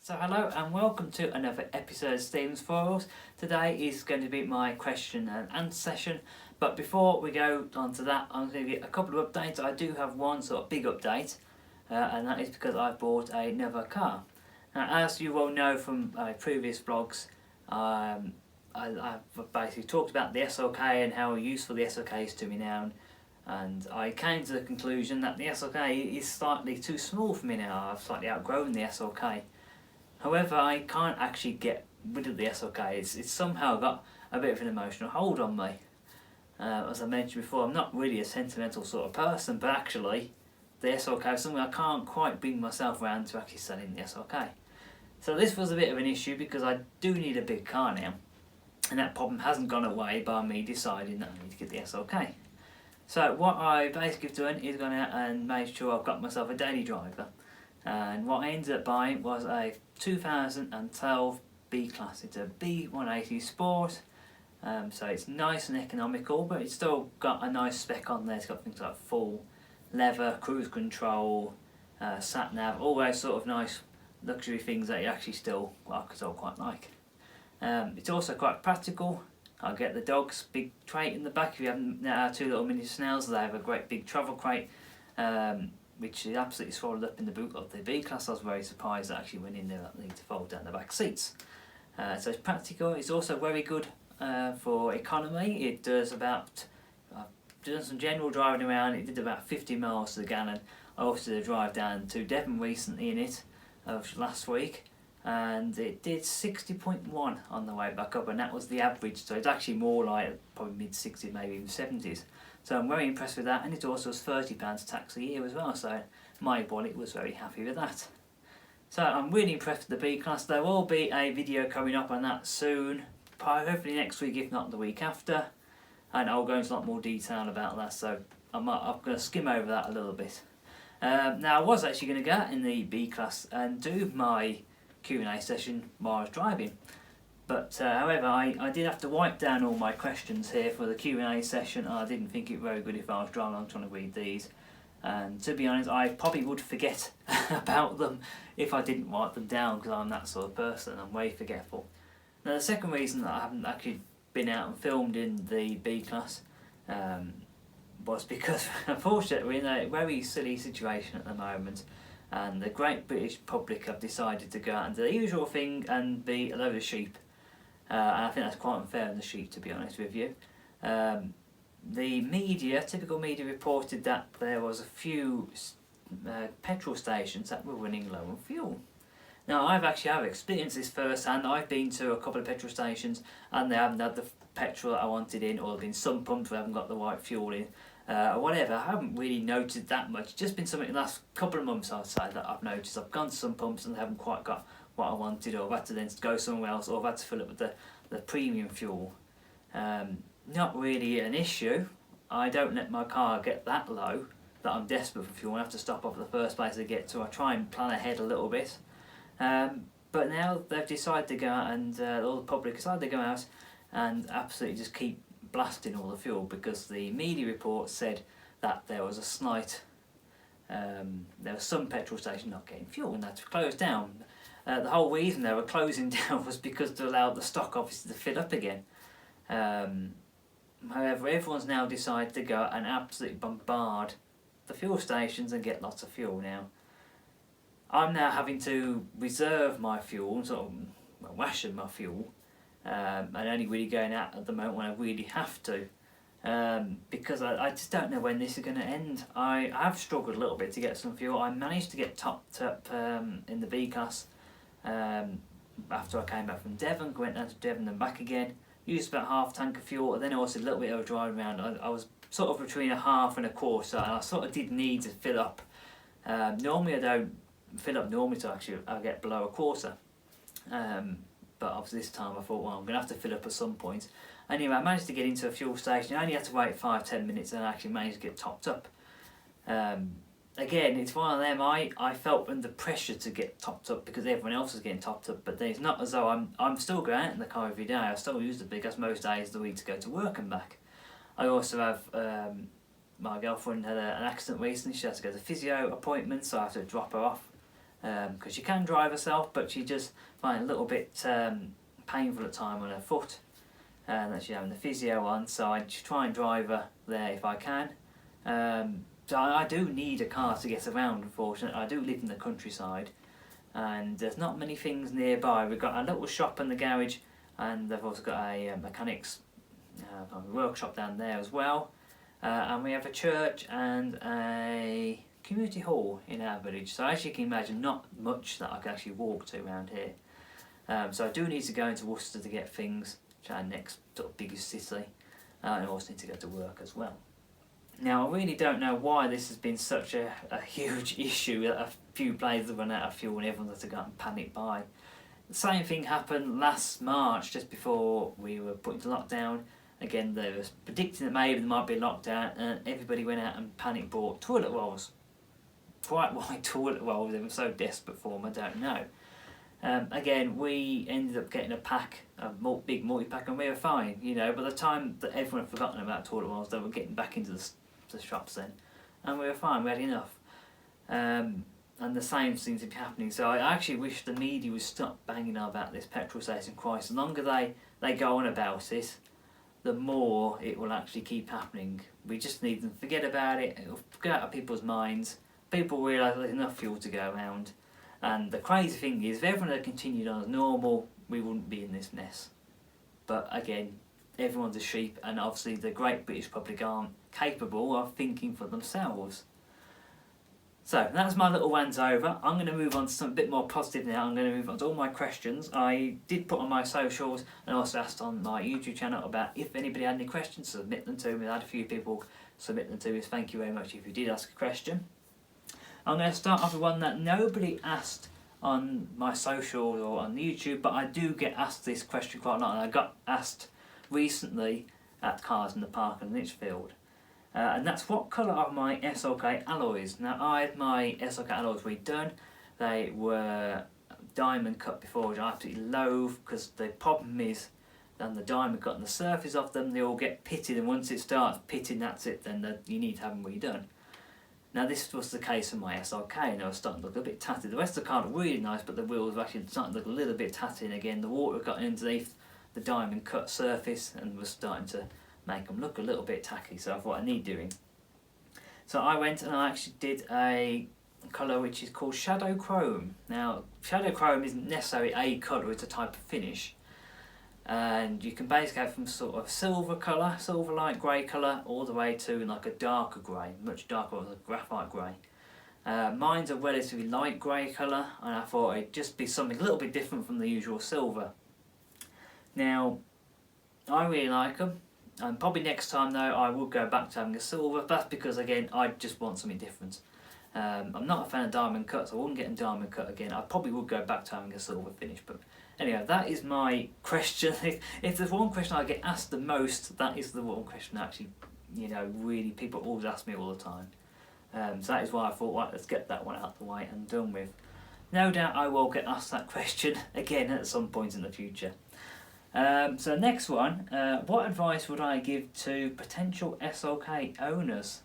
So hello and welcome to another episode of Stephen's Foils. Today is going to be my question and answer session, but before we go on to that, I'm going to give you a couple of updates. I do have one sort of big update, and that is because I bought another car. Now, as you will know from previous vlogs, I've basically talked about the SLK and how useful the SLK is to me now, and I came to the conclusion that the SLK is slightly too small for me now. I've slightly outgrown the SLK. However, I can't actually get rid of the SLK. It's somehow got a bit of an emotional hold on me. As I mentioned before, I'm not really a sentimental sort of person, but actually the SLK is something I can't quite bring myself around to actually selling the SLK. So this was a bit of an issue because I do need a big car now, and that problem hasn't gone away by me deciding that I need to get the SLK. So what I basically done is gone out and made sure I've got myself a daily driver. And what I ended up buying was a 2012 B-Class. It's a B180 Sport, so it's nice and economical, but it's still got a nice spec on there. It's got things like full leather, cruise control, sat-nav, all those sort of nice luxury things that you actually still quite like. It's also quite practical. I get the dog's big crate in the back. If you have two little mini snails, they have a great big travel crate, which is absolutely swallowed up in the boot of the B-Class. I was very surprised that actually went in there that need to fold down the back seats. So it's practical. It's also very good for economy. It does about, I've done some general driving around, it did about 50 miles to the gallon. I also did a drive down to Devon recently in it, last week, and it did 60.1 on the way back up, and that was the average, so it's actually more like probably mid-60s, maybe even 70s. So I'm very impressed with that, and it also was £30 tax a year as well, so my wallet was very happy with that. So I'm really impressed with the B-Class. There will be a video coming up on that soon, hopefully next week if not the week after, and I'll go into a lot more detail about that, so I'm going to skim over that a little bit. Now I was actually going to go out in the B-Class and do my Q&A session while I was driving, but however I did have to wipe down all my questions here for the Q&A session. I didn't think it very good if I was driving along trying to read these, and to be honest I probably would forget about them if I didn't write them down, because I'm that sort of person. I'm very forgetful. Now the second reason that I haven't actually been out and filmed in the B-Class was because unfortunately we're in a very silly situation at the moment, and the great British public have decided to go out and do the usual thing and be a load of sheep. And I think that's quite unfair on the sheep, to be honest with you. The media, typical media, reported that there was a few petrol stations that were running low on fuel. Now I've experienced this firsthand. I've been to a couple of petrol stations and they haven't had the petrol that I wanted in, or there have been some pumps where I haven't got the right fuel in, or whatever. I haven't really noted that much. It's just been something in the last couple of months, I'd say, that I've noticed. I've gone to some pumps and they haven't quite got what I wanted, or I've had to then go somewhere else, or I've had to fill up with the premium fuel. Not really an issue. I don't let my car get that low that I'm desperate for fuel and have to stop off at the first place I get to. I try and plan ahead a little bit. But now they've decided to go out and all the public decided to go out and absolutely just keep blasting all the fuel, because the media report said that there was a slight, there was some petrol station not getting fuel and had to close down. The whole reason they were closing down was because to allow the stock obviously to fill up again. However, everyone's now decided to go and absolutely bombard the fuel stations and get lots of fuel now. I'm now having to reserve my fuel, sort of ration my fuel, and only really going out at the moment when I really have to, because I just don't know when this is going to end. I have struggled a little bit to get some fuel. I managed to get topped up in the B-Class after I came back from Devon, went down to Devon and back again, used about half tank of fuel, and then also a little bit of a drive around. I was sort of between a half and a quarter, and I sort of did need to fill up. Normally I don't fill up normally, so actually I'll get below a quarter, but obviously this time I thought, well, I'm going to have to fill up at some point. Anyway, I managed to get into a fuel station. I only had to wait 5-10 minutes and I actually managed to get topped up. Again, it's one of them, I felt under pressure to get topped up because everyone else was getting topped up, but it's not as though I'm still going out in the car every day. I still use the B-Class most days of the week to go to work and back. I also have, my girlfriend had an accident recently. She had to go to physio appointments, so I have to drop her off because she can drive herself, but she just find it a little bit painful at time on her foot, and that she's having the physio on. So I try and drive her there if I can. So I do need a car to get around. Unfortunately, I do live in the countryside, and there's not many things nearby. We've got a little shop in the garage, and they've also got a mechanics workshop down there as well. And we have a church and a community hall in our village. So as you can imagine, not much that I can actually walk to around here. So I do need to go into Worcester to get things, which is our next sort of biggest city. And I also need to go to work as well. Now I really don't know why this has been such a huge issue that a few places have run out of fuel and everyone had to go out and panic buy. The same thing happened last March, just before we were put into lockdown. Again, they were predicting that maybe there might be a lockdown, and everybody went out and panic bought toilet rolls. Quite why toilet rolls they were so desperate for them, I don't know. Again, we ended up getting a pack, a big multi-pack, and we were fine, you know. By the time that everyone had forgotten about toilet rolls, they were getting back into the shops then, and we were fine, we had enough. And the same seems to be happening. So I actually wish the media would stop banging on about this petrol station crisis. The longer they go on about it, the more it will actually keep happening. We just need them to forget about it, it'll go out of people's minds. People realise there's enough fuel to go around. And the crazy thing is, if everyone had continued on as normal, we wouldn't be in this mess. But again, everyone's a sheep, and obviously the great British public aren't capable of thinking for themselves. So that's my little rant over. I'm going to move on to something a bit more positive now. I'm going to move on to all my questions. I did put on my socials and also asked on my YouTube channel about if anybody had any questions, submit them to me. I had a few people submit them to me, so thank you very much if you did ask a question. I'm going to start off with one that nobody asked on my socials or on YouTube, but I do get asked this question quite a lot, and I got asked recently at Cars in the Park in Lichfield. And that's what colour are my SLK alloys. Now I had my SLK alloys redone. They were diamond cut before, which I absolutely loathe, because the problem is then the diamond cut on the surface of them, they all get pitted, and once it starts pitting, that's it, then you need to have them redone. Now this was the case for my SLK, and they were starting to look a bit tatty. The rest of the car looked really nice, but the wheels were actually starting to look a little bit tatty, and again the water got underneath the diamond cut surface and was starting to make them look a little bit tacky, so I thought I need doing. So I went and I actually did a colour which is called Shadow Chrome. Now Shadow Chrome isn't necessarily a colour, it's a type of finish. And you can basically go from sort of silver colour, silver light grey colour, all the way to like a darker grey, much darker, like a graphite grey. Mine's a relatively light grey colour, and I thought it'd just be something a little bit different from the usual silver. Now, I really like them. And probably next time though I will go back to having a silver. That's because again I just want something different. I'm not a fan of diamond cuts, so I wouldn't get a diamond cut again. I probably would go back to having a silver finish. But anyway, that is my question. If there's one question I get asked the most, that is the one question that actually, you know, really people always ask me all the time. So that is why I thought, right, let's get that one out of the way and done with. No doubt I will get asked that question again at some point in the future. So next one, what advice would I give to potential SLK owners?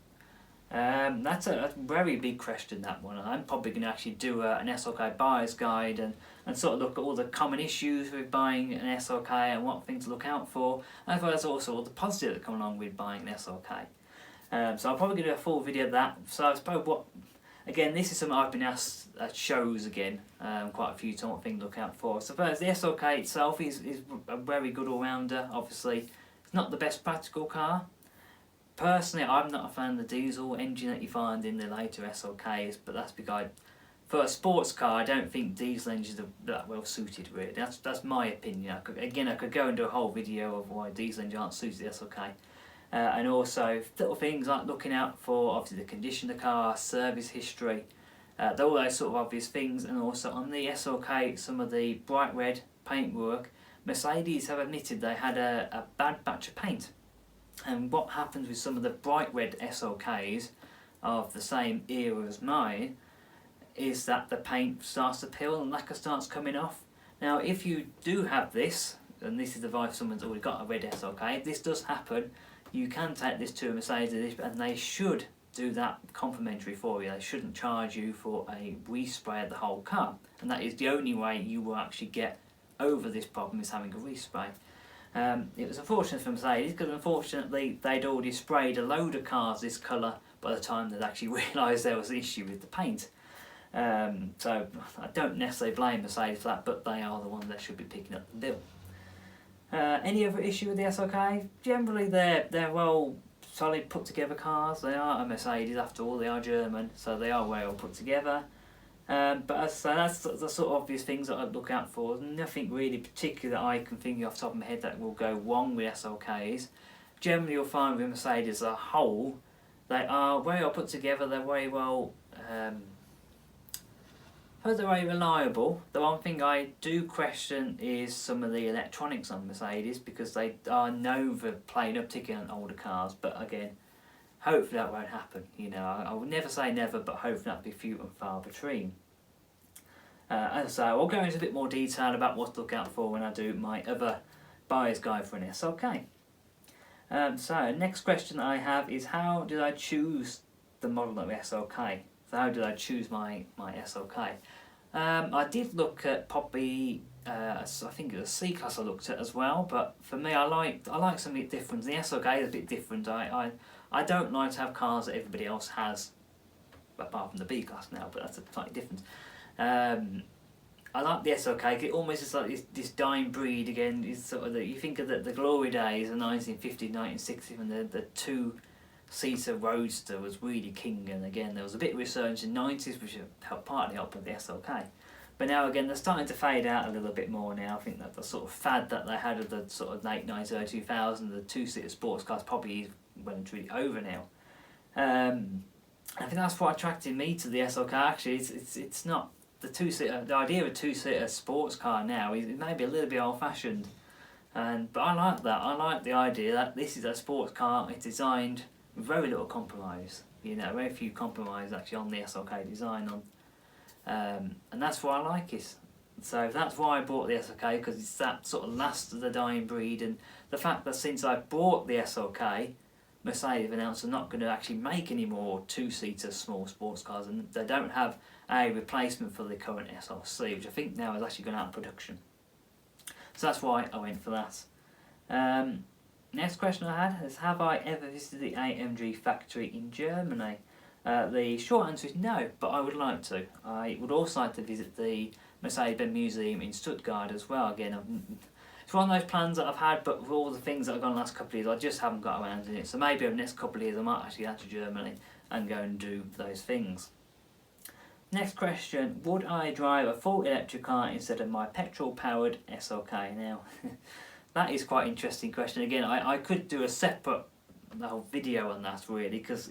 That's a very big question, that one. I'm probably going to actually do an SLK buyer's guide and sort of look at all the common issues with buying an SLK and what things to look out for, as well as also all the positives that come along with buying an SLK. So I'll probably do a full video of that. So I suppose again, this is something I've been asked at shows again, quite a few times, what things to look out for. I suppose the SLK itself is a very good all-rounder. Obviously, it's not the best practical car. Personally, I'm not a fan of the diesel engine that you find in the later SLKs, but that's because for a sports car, I don't think diesel engines are that well suited, really. That's my opinion. I could go and do a whole video of why diesel engines aren't suited to the SLK. And also little things like looking out for obviously the condition of the car, service history, all those sort of obvious things. And also on the SLK, some of the bright red paintwork, Mercedes have admitted they had a bad batch of paint. And what happens with some of the bright red SLKs of the same era as mine is that the paint starts to peel and lacquer starts coming off. Now if you do have this, and this is the advice someone's already got a red SLK, if this does happen, you can take this to a Mercedes and they should do that complimentary for you. They shouldn't charge you for a respray of the whole car, and that is the only way you will actually get over this problem, is having a respray. It was unfortunate for Mercedes because unfortunately they'd already sprayed a load of cars this colour by the time they'd actually realised there was an issue with the paint. So I don't necessarily blame Mercedes for that, but they are the ones that should be picking up the bill. Any other issue with the SLK? Generally they're well solid put together cars. They are a Mercedes after all, they are German, so they are well put together. But as I say, that's the sort of obvious things that I'd look out for. Nothing really particular that I can think off the top of my head that will go wrong with SLKs. Generally you'll find with Mercedes as a whole, they are very well put together, they're very well, they're very reliable. The one thing I do question is some of the electronics on Mercedes, because they are known for playing up, particularly on older cars, but again, hopefully that won't happen. You know, I would never say never, but hopefully that'll be few and far between. As I say, I'll go into a bit more detail about what to look out for when I do my other buyer's guide for an SLK. So, next question I have is, how did I choose the model of SLK? So how did I choose my SLK? I did look at probably, I think it was a C-Class I looked at as well, but for me I like something different. The SLK is a bit different. I don't like to have cars that everybody else has, apart from the B-Class now, but that's a slightly different. I like the SLK, it almost is like this dying breed again. It's sort of you think of the glory days of 1950s, 1960s, when the two-seater Roadster was really king, and again there was a bit of resurgence in the 90s, which partly helped with the SLK. But now again they're starting to fade out a little bit more now. I think that the sort of fad that they had of the sort of late 90s, early 2000s, the two-seater sports cars probably is well and truly over now. I think that's what attracted me to the SLK. Actually, it's not the two-seater. The idea of a two-seater sports car now is maybe a little bit old-fashioned, but I like that. I like the idea that this is a sports car. It's designed with very little compromise. You know, very few compromise actually on the SLK design and that's why I like it. So that's why I bought the SLK, because it's that sort of last of the dying breed, and the fact that since I bought the SLK, Mercedes announced they're not going to actually make any more two-seater small sports cars, and they don't have a replacement for the current SLC, which I think now is actually going out of production. So that's why I went for that. Next question I had is, have I ever visited the AMG factory in Germany? The short answer is no, but I would like to. I would also like to visit the Mercedes-Benz Museum in Stuttgart as well. Again, it's one of those plans that I've had, but with all the things that I've done in the last couple of years, I just haven't got around to it. So maybe over the next couple of years I might actually go to Germany and go and do those things. Next question, would I drive a full electric car instead of my petrol-powered SLK? Now, that is quite an interesting question. Again, I could do a separate video on that really, because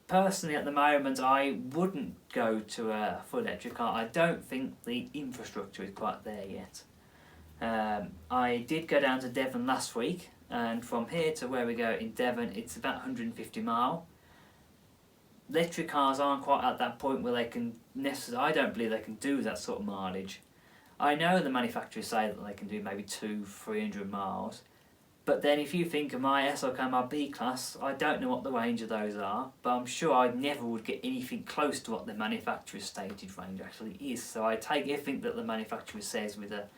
personally at the moment I wouldn't go to a full electric car. I don't think the infrastructure is quite there yet. I did go down to Devon last week, and from here to where we go in Devon it's about 150 miles. Electric cars aren't quite at that point where they can I don't believe they can do that sort of mileage. I know the manufacturers say that they can do maybe 200-300 miles, but then if you think of my SLK, my B-Class, I don't know what the range of those are, but I'm sure I never would get anything close to what the manufacturer's stated range actually is. So I take everything that the manufacturer says with a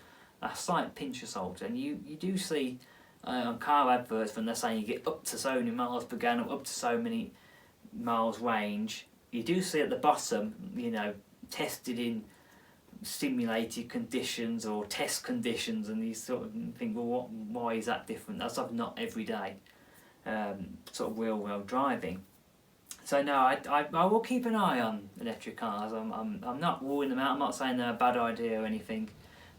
slight pinch of salt, and you do see on car adverts when they're saying you get up to so many miles per gallon, up to so many miles range, you do see at the bottom, you know, tested in simulated conditions or test conditions, and you sort of think, well, why is that different? That's not everyday sort of real world driving. So no, I will keep an eye on electric cars. I'm not ruling them out. I'm not saying they're a bad idea or anything,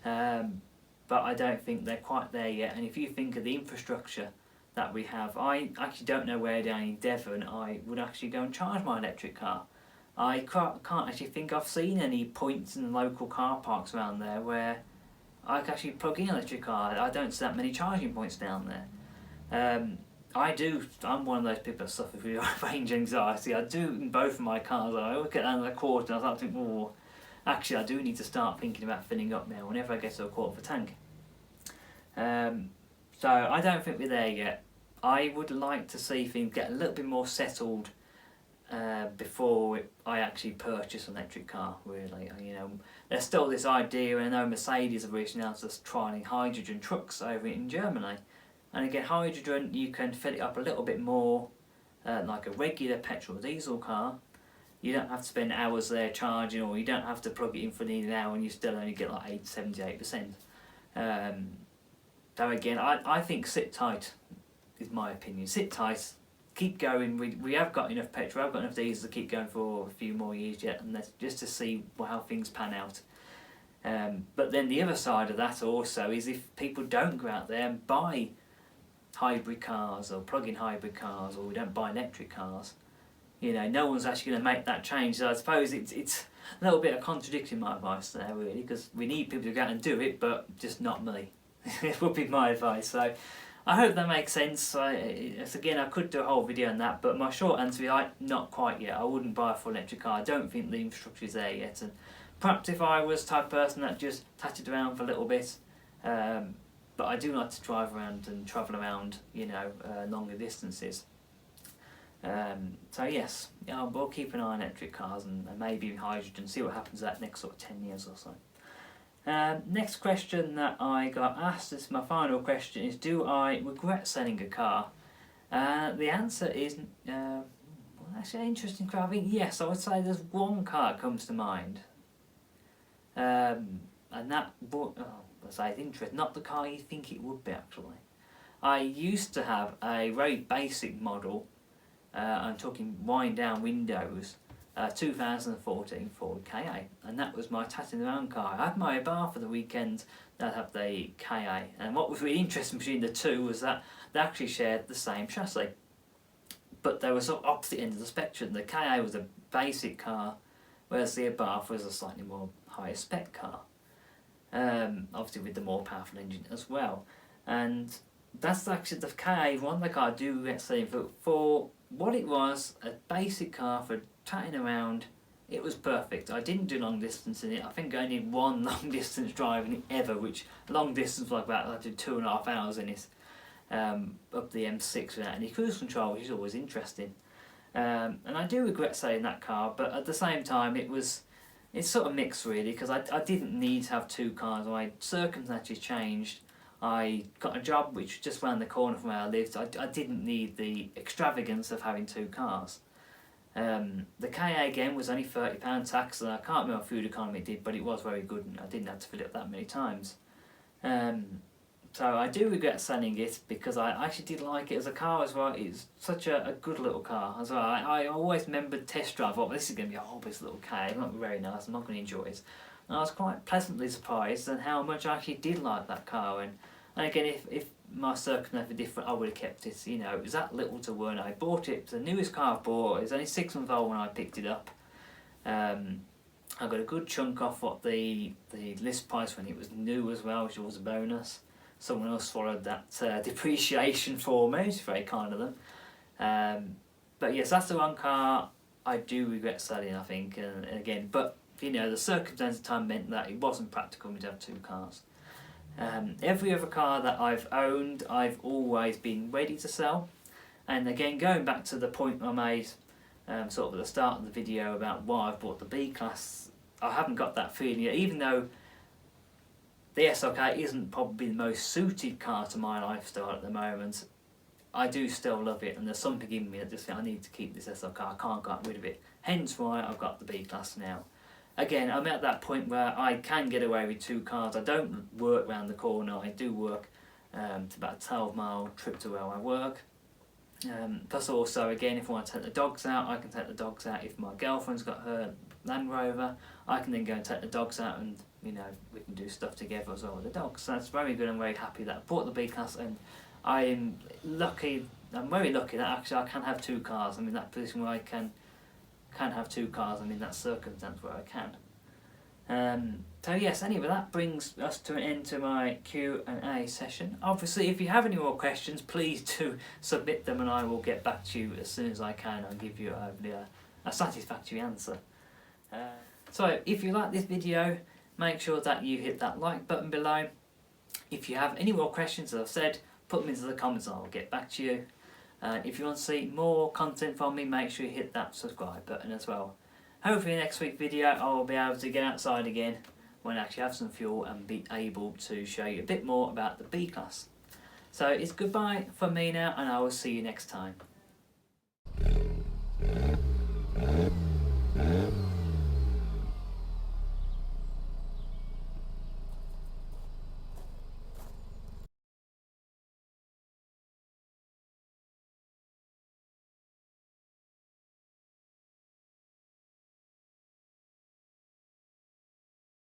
but I don't think they're quite there yet. And if you think of the infrastructure that we have, I actually don't know where down in Devon I would actually go and charge my electric car. I can't actually think I've seen any points in the local car parks around there where I can actually plug in an electric car. I don't see that many charging points down there. I'm one of those people that suffers with range anxiety. I do in both of my cars. I look at another quarter and I start to think, oh, actually I do need to start thinking about filling up now whenever I get to a quarter of a tank. So I don't think we're there yet. I would like to see things get a little bit more settled before I actually purchase an electric car, really. You know, there's still this idea, and I know Mercedes have recently announced us trialling hydrogen trucks over in Germany. And again, hydrogen, you can fill it up a little bit more like a regular petrol or diesel car. You don't have to spend hours there charging, or you don't have to plug it in for nearly an hour and you still only get like 78%. So again, I think sit tight is my opinion. Sit tight, keep going. We have got enough petrol, I've got enough diesel to keep going for a few more years yet, and that's just to see how things pan out. But then the other side of that also is if people don't go out there and buy hybrid cars or plug-in hybrid cars, or we don't buy electric cars, you know, no one's actually going to make that change. So I suppose it's a little bit of contradicting my advice there, really, because we need people to go out and do it, but just not me. It would be my advice. So I hope that makes sense. Again, I could do a whole video on that, but my short answer is not quite yet. I wouldn't buy a full electric car. I don't think the infrastructure is there yet. And perhaps if I was the type of person that just tatted around for a little bit, but I do like to drive around and travel around, you know, longer distances. So yes, we'll keep an eye on electric cars and maybe even hydrogen, see what happens that next sort of 10 years or so. Next question that I got asked, this is my final question, is do I regret selling a car? The answer is, well, actually an interesting car. I mean, yes, I would say there's one car that comes to mind. And that, let's say it's interesting, not the car you think it would be actually. I used to have a very basic model, I'm talking wind down windows, 2014 Ford KA, and that was my tatting around car. I had my bar for the weekend that had the KA, and what was really interesting between the two was that they actually shared the same chassis, but they were sort of opposite ends of the spectrum. The KA was a basic car, whereas the Abarth was a slightly more higher spec car, obviously with the more powerful engine as well. And that's actually the KA one, the car I do regret selling for what it was, a basic car for tatting around. It was perfect. I didn't do long distance in it. I think I only did one long distance drive in it ever, which long distance like that, I did 2.5 hours in it, up the M6 without any cruise control, which is always interesting. And I do regret selling that car, but at the same time it's sort of mixed really, because I didn't need to have two cars. My circumstances changed. I got a job which was just round the corner from where I lived. I didn't need the extravagance of having two cars. The KA again was only £30 tax, and I can't remember what food economy it did, but it was very good and I didn't have to fill it up that many times. So I do regret selling it because I actually did like it as a car as well. It's such a good little car as well. I always remembered test drive, oh, this is going to be a hobbyist little KA, it's not very nice, I'm not going to enjoy it. And I was quite pleasantly surprised at how much I actually did like that car. And again, if my circumstances were different, I would have kept it. You know, it was that little to when I bought it. It was the newest car I bought. It was only 6 months old when I picked it up. I got a good chunk off what the list price when it was new as well, which was a bonus. Someone else swallowed that depreciation for me, which is very kind of them. But yes, that's the one car I do regret selling, I think. And again, but you know, the circumstance of time meant that it wasn't practical for me to have two cars. Every other car that I've owned, I've always been ready to sell. And again, going back to the point I made sort of at the start of the video about why I've bought the B-Class, I haven't got that feeling yet, even though the SLK isn't probably the most suited car to my lifestyle at the moment. I do still love it, and there's something in me that just thinks I need to keep this SLK, I can't get rid of it. Hence why I've got the B-Class now. Again, I'm at that point where I can get away with two cars. I don't work round the corner. I do work it's about a 12-mile trip to where I work. Plus also, again, if I want to take the dogs out, I can take the dogs out. If my girlfriend's got her Land Rover, I can then go and take the dogs out, and you know, we can do stuff together as well with the dogs. So that's very good. I'm very happy that I bought the B-Class, and I'm lucky. I'm very lucky that actually I can have two cars. I'm in that position where I can have two cars. I'm in that circumstance where I can. So yes, anyway, that brings us to an end to my Q&A session. Obviously, if you have any more questions, please do submit them and I will get back to you as soon as I can and give you a satisfactory answer. So if you like this video, make sure that you hit that like button below. If you have any more questions, as I've said, put them into the comments and I'll get back to you. If you want to see more content from me, make sure you hit that subscribe button as well. Hopefully next week's video I will be able to get outside again when I actually have some fuel and be able to show you a bit more about the B class. So it's goodbye from me now, and I will see you next time.